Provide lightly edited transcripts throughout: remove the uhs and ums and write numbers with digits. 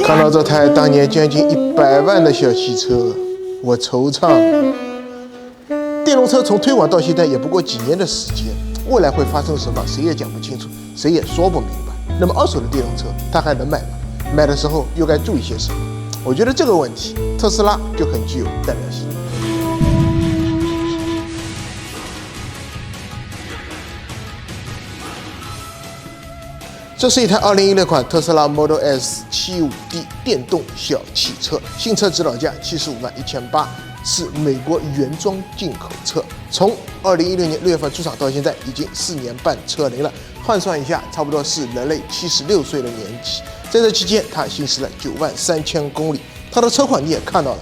看到这台当年将近100万的小汽车，我惆怅。电动车从推广到现在也不过几年的时间，未来会发生什么，谁也讲不清楚，谁也说不明白。那么二手的电动车，它还能买吗？买的时候又该注意些什么？我觉得这个问题，特斯拉就很具有代表性。这是一台2016款特斯拉 Model S 75D 电动小汽车，新车指导价751800，是美国原装进口车。从2016年6月份出厂到现在，已经4年半车龄了，换算一下，差不多是人类76岁的年纪。在这期间，它行驶了93000公里。它的车况你也看到了，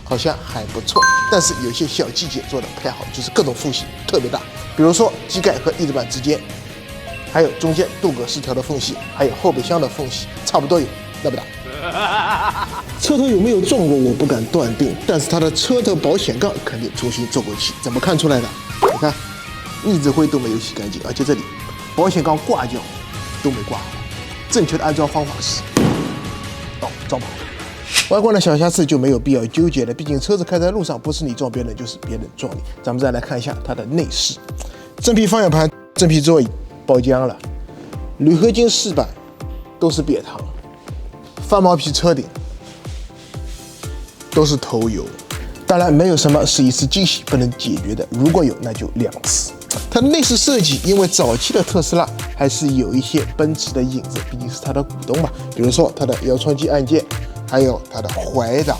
好像还不错，但是有些小细节做的不太好，就是各种缝隙特别大，比如说机盖和翼子板之间。还有中间镀铬饰条的缝隙，还有后备箱的缝隙，差不多有那么大。车头有没有撞过我不敢断定，但是它的车头保险杠肯定重新做过漆。怎么看出来的？你看，腻子灰都没有洗干净，而且这里保险杠挂角都没挂好。正确的安装方法是，装好。外观的小瑕疵就没有必要纠结了，毕竟车子开在路上，不是你撞别人就是别人撞你。咱们再来看一下它的内饰，真皮方向盘，真皮座椅。包浆了，铝合金饰板都是瘪膛，翻毛皮车顶都是头油。当然，没有什么是一次惊喜不能解决的，如果有，那就2次。它的内饰设计，因为早期的特斯拉还是有一些奔驰的影子，毕竟是它的股东嘛。比如说它的遥窗机按键，还有它的怀档，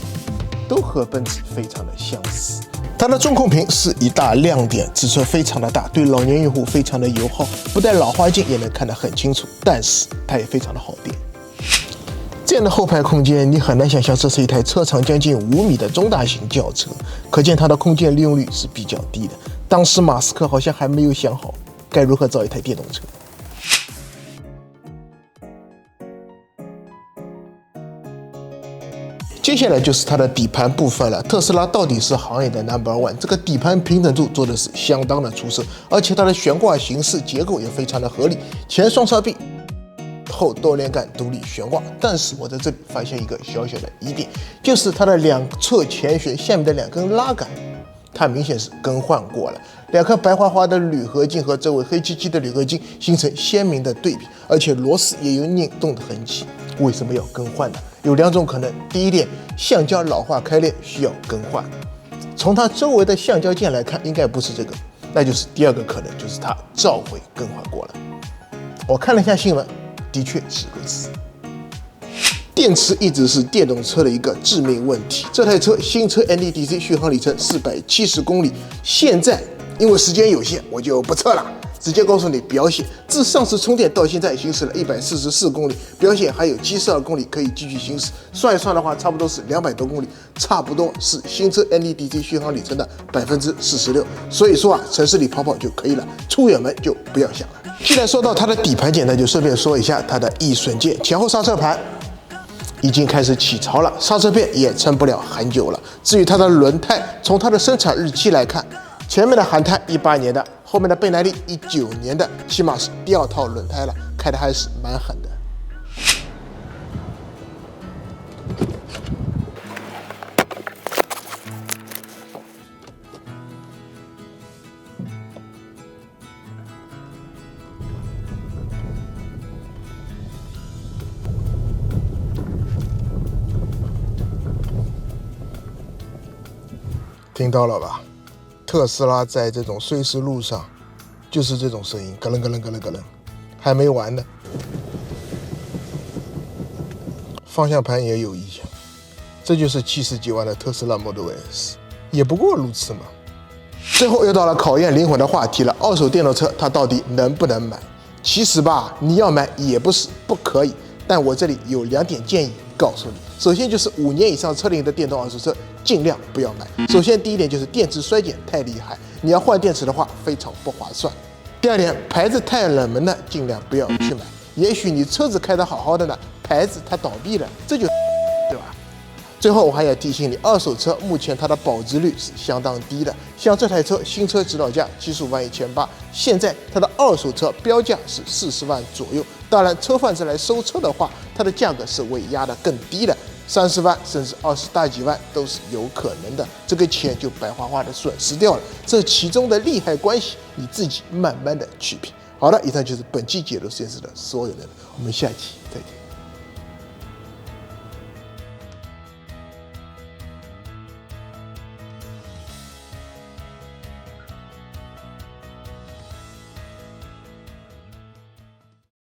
都和奔驰非常的相似。它的中控屏是一大亮点，尺寸非常的大，对老年用户非常的友好，不带老花镜也能看得很清楚，但是它也非常的耗电。这样的后排空间，你很难想象这是一台车长将近5米的中大型轿车，可见它的空间利用率是比较低的。当时马斯克好像还没有想好该如何造一台电动车。接下来就是它的底盘部分了。特斯拉到底是行业的 No.1， 这个底盘平整度做的是相当的出色，而且它的悬挂形式结构也非常的合理，前双叉臂，后多连杆独立悬挂。但是我在这里发现一个小小的疑点，就是它的2侧前悬下面的2根拉杆，它明显是更换过了。2颗白花花的铝合金和周围黑漆漆的铝合金形成鲜明的对比，而且螺丝也有拧动的痕迹。为什么要更换呢？有2种可能。第一点，橡胶老化开裂需要更换。从它周围的橡胶件来看，应该不是这个，那就是第2个可能，就是它召回更换过了。我看了一下新闻，的确是如此。电池一直是电动车的一个致命问题。这台车新车 NEDC 续航里程470公里，现在因为时间有限，我就不测了。直接告诉你表显，自上次充电到现在行驶了144公里，表显还有72公里可以继续行驶。算一算的话，差不多是200多公里，差不多是新车 NEDC 续航里程的46%。所以说城市里跑跑就可以了，出远门就不要想了。既然说到它的底盘件，那就顺便说一下它的易损件。前后刹车盘已经开始起槽了，刹车片也撑不了很久了。至于它的轮胎，从它的生产日期来看，前面的韩泰18年的，后面的倍耐力19年的，起码是第2套轮胎了，开的还是蛮狠的。听到了吧？特斯拉在这种碎石路上，就是这种声音，咯楞咯楞咯楞咯楞，还没完呢。方向盘也有异响，这就是70几万的特斯拉 Model S， 也不过如此嘛。最后又到了考验灵魂的话题了，二手电动车它到底能不能买？其实吧，你要买也不是不可以，但我这里有2点建议告诉你。首先就是5年以上车龄的电动二手车尽量不要买。首先第一点就是电池衰减太厉害，你要换电池的话非常不划算。第2点，牌子太冷门的尽量不要去买。也许你车子开得好好的呢，牌子它倒闭了，这就对吧？最后我还要提醒你，二手车目前它的保值率是相当低的。像这台车新车指导价75.18万，现在它的二手车标价是40万左右。当然，车贩子来收车的话，它的价格是会压得更低的，30万甚至20大几万都是有可能的。这个钱就白花花的损失掉了。这其中的利害关系，你自己慢慢的去品。好了，以上就是本期解读实验室的所有内容，我们下期再见。